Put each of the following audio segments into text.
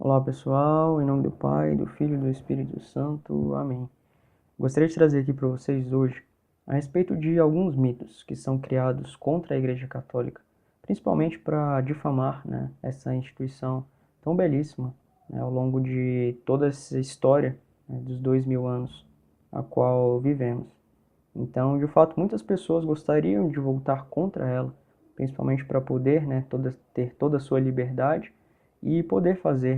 Olá pessoal, em nome do Pai, do Filho e do Espírito Santo. Amém. Gostaria de trazer aqui para vocês hoje a respeito de alguns mitos que são criados contra a Igreja Católica, principalmente para difamar, essa instituição tão belíssima, ao longo de toda essa história, dos 2000 anos a qual vivemos. Então, de fato, muitas pessoas gostariam de voltar contra ela, principalmente para poder, ter toda a sua liberdade e poder fazer,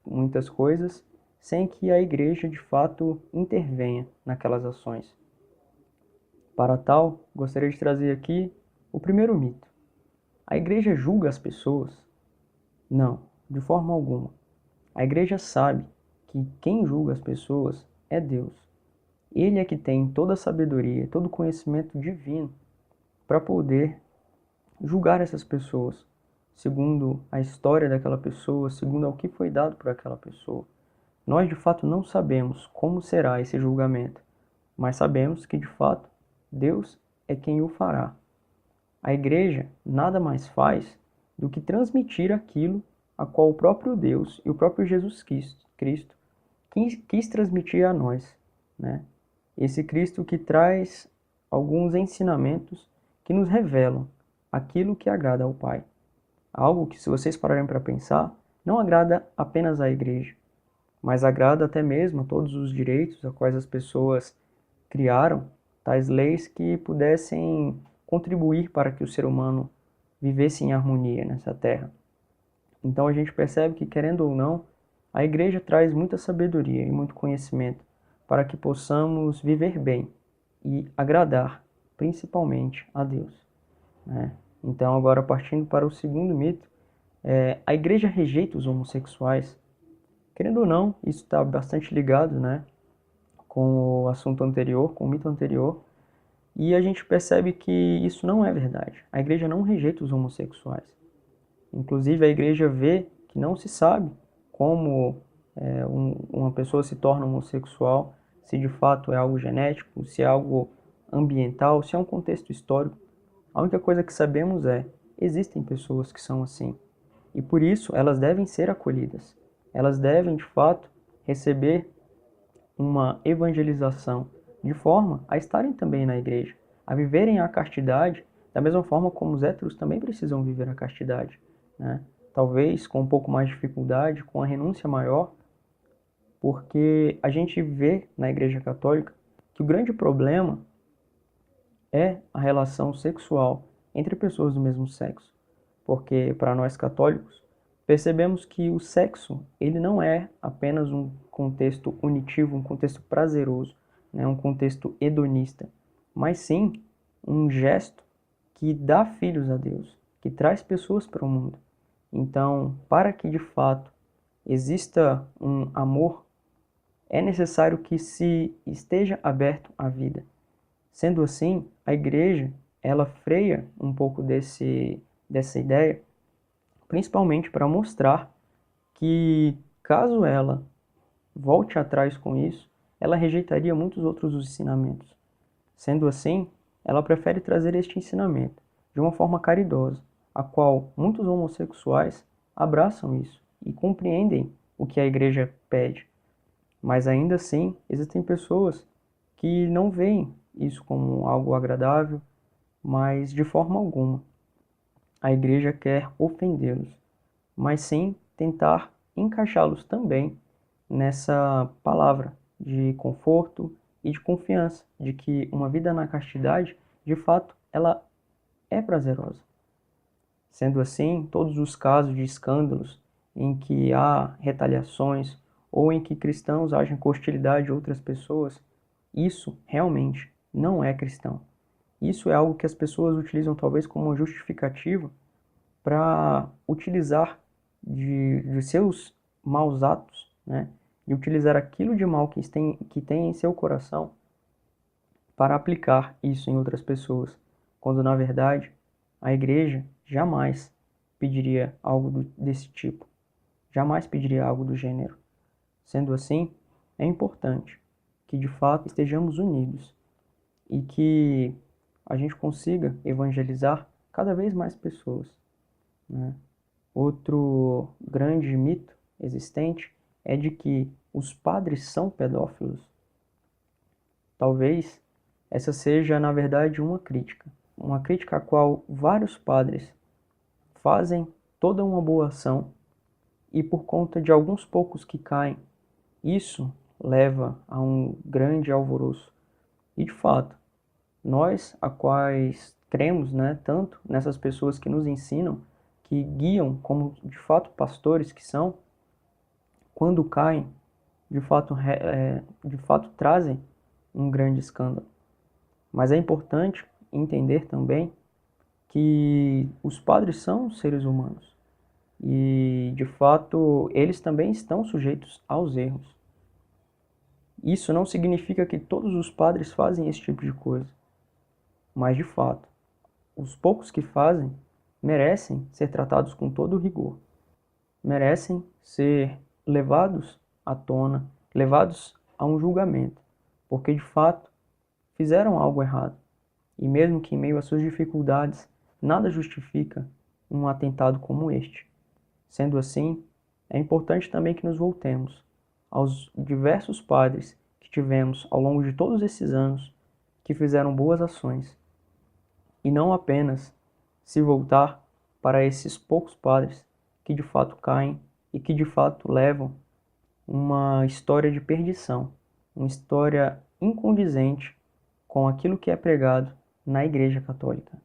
muitas coisas sem que a igreja de fato intervenha naquelas ações. Para tal, gostaria de trazer aqui o primeiro mito. A igreja julga as pessoas? Não, de forma alguma. A igreja sabe que quem julga as pessoas é Deus. Ele é que tem toda a sabedoria, todo o conhecimento divino para poder julgar essas pessoas, segundo a história daquela pessoa, segundo ao que foi dado por aquela pessoa. Nós de fato não sabemos como será esse julgamento, mas sabemos que de fato Deus é quem o fará. A igreja nada mais faz do que transmitir aquilo a qual o próprio Deus e o próprio Jesus Cristo quis transmitir a nós, Esse Cristo que traz alguns ensinamentos que nos revelam aquilo que agrada ao Pai. Algo que, se vocês pararem para pensar, não agrada apenas à igreja, mas agrada até mesmo a todos os direitos a quais as pessoas criaram, tais leis que pudessem contribuir para que o ser humano vivesse em harmonia nessa terra. Então a gente percebe que, querendo ou não, a igreja traz muita sabedoria e muito conhecimento para que possamos viver bem e agradar principalmente a Deus. Então, agora partindo para o segundo mito, a igreja rejeita os homossexuais. Querendo ou não, isso está bastante ligado, com o assunto anterior, com o mito anterior, e a gente percebe que isso não é verdade. A igreja não rejeita os homossexuais. Inclusive, a igreja vê que não se sabe como uma pessoa se torna homossexual, se de fato é algo genético, se é algo ambiental, se é um contexto histórico. A única coisa que sabemos existem pessoas que são assim. E por isso elas devem ser acolhidas. Elas devem, de fato, receber uma evangelização de forma a estarem também na igreja, a viverem a castidade da mesma forma como os héteros também precisam viver a castidade, Talvez com um pouco mais de dificuldade, com a renúncia maior, porque a gente vê na Igreja Católica que o grande problema é a relação sexual entre pessoas do mesmo sexo. Porque para nós católicos, percebemos que o sexo, ele não é apenas um contexto unitivo, um contexto prazeroso, um contexto hedonista, mas sim um gesto que dá filhos a Deus, que traz pessoas para o mundo. Então, para que de fato exista um amor, é necessário que se esteja aberto à vida. Sendo assim, a igreja, ela freia um pouco dessa ideia, principalmente para mostrar que, caso ela volte atrás com isso, ela rejeitaria muitos outros ensinamentos. Sendo assim, ela prefere trazer este ensinamento de uma forma caridosa, a qual muitos homossexuais abraçam isso e compreendem o que a igreja pede. Mas ainda assim, existem pessoas que não veem isso como algo agradável, mas de forma alguma a igreja quer ofendê-los, mas sim tentar encaixá-los também nessa palavra de conforto e de confiança, de que uma vida na castidade, de fato, ela é prazerosa. Sendo assim, todos os casos de escândalos em que há retaliações ou em que cristãos agem com hostilidade a outras pessoas, isso realmente não é cristão. Isso é algo que as pessoas utilizam talvez como uma justificativa para utilizar de seus maus atos, e utilizar aquilo de mal que tem em seu coração para aplicar isso em outras pessoas, quando na verdade a igreja jamais pediria algo desse tipo, jamais pediria algo do gênero. Sendo assim, é importante que de fato estejamos unidos e que a gente consiga evangelizar cada vez mais pessoas. Outro grande mito existente é de que os padres são pedófilos. Talvez essa seja, na verdade, uma crítica a qual vários padres fazem toda uma boa ação e por conta de alguns poucos que caem, isso leva a um grande alvoroço. E de fato, nós, a quais cremos, né, tanto nessas pessoas que nos ensinam, que guiam como de fato pastores que são, quando caem, de fato trazem um grande escândalo. Mas é importante entender também que os padres são seres humanos e, de fato, eles também estão sujeitos aos erros. Isso não significa que todos os padres fazem esse tipo de coisa, mas, de fato, os poucos que fazem merecem ser tratados com todo o rigor, merecem ser levados à tona, levados a um julgamento, porque, de fato, fizeram algo errado. E mesmo que em meio às suas dificuldades, nada justifica um atentado como este. Sendo assim, é importante também que nos voltemos aos diversos padres que tivemos ao longo de todos esses anos que fizeram boas ações, e não apenas se voltar para esses poucos padres que de fato caem e que de fato levam uma história de perdição, uma história incondizente com aquilo que é pregado na Igreja Católica.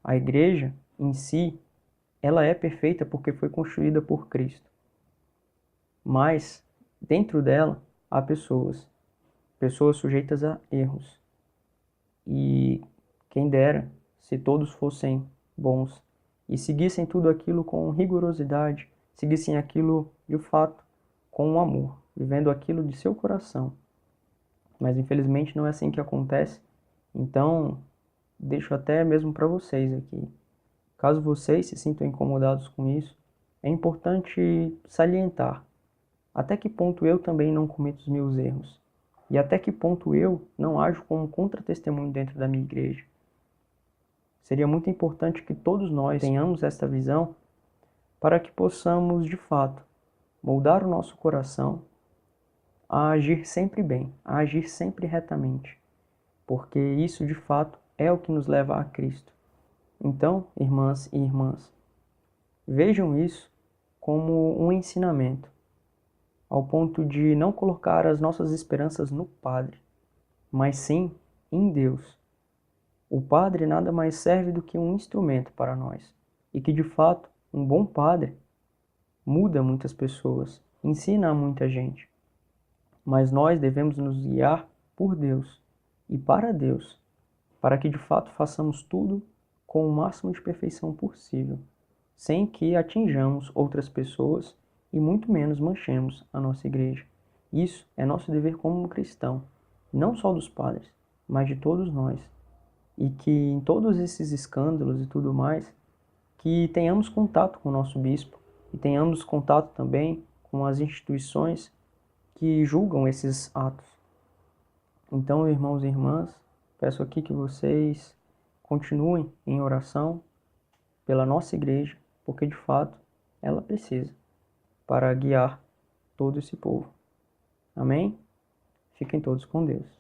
A Igreja, em si, ela é perfeita porque foi construída por Cristo. Mas, dentro dela, há pessoas sujeitas a erros. E quem dera se todos fossem bons e seguissem tudo aquilo com rigorosidade, seguissem aquilo, de fato, com amor, vivendo aquilo de seu coração. Mas, infelizmente, não é assim que acontece. Então, deixo até mesmo para vocês aqui. Caso vocês se sintam incomodados com isso, é importante salientar até que ponto eu também não cometo os meus erros e até que ponto eu não ajo como contra-testemunho dentro da minha igreja. Seria muito importante que todos nós tenhamos esta visão para que possamos, de fato, moldar o nosso coração a agir sempre bem, a agir sempre retamente, porque isso, de fato, é o que nos leva a Cristo. Então, irmãs e irmãs, vejam isso como um ensinamento, ao ponto de não colocar as nossas esperanças no Padre, mas sim em Deus. O Padre nada mais serve do que um instrumento para nós, e que de fato, um bom Padre muda muitas pessoas, ensina a muita gente, mas nós devemos nos guiar por Deus e para Deus, para que de fato façamos tudo com o máximo de perfeição possível, sem que atinjamos outras pessoas e muito menos manchemos a nossa igreja. Isso é nosso dever como cristão, não só dos padres, mas de todos nós. E que em todos esses escândalos e tudo mais, que tenhamos contato com o nosso bispo e tenhamos contato também com as instituições que julgam esses atos. Então, irmãos e irmãs, peço aqui que vocês continuem em oração pela nossa igreja, porque de fato ela precisa para guiar todo esse povo. Amém? Fiquem todos com Deus.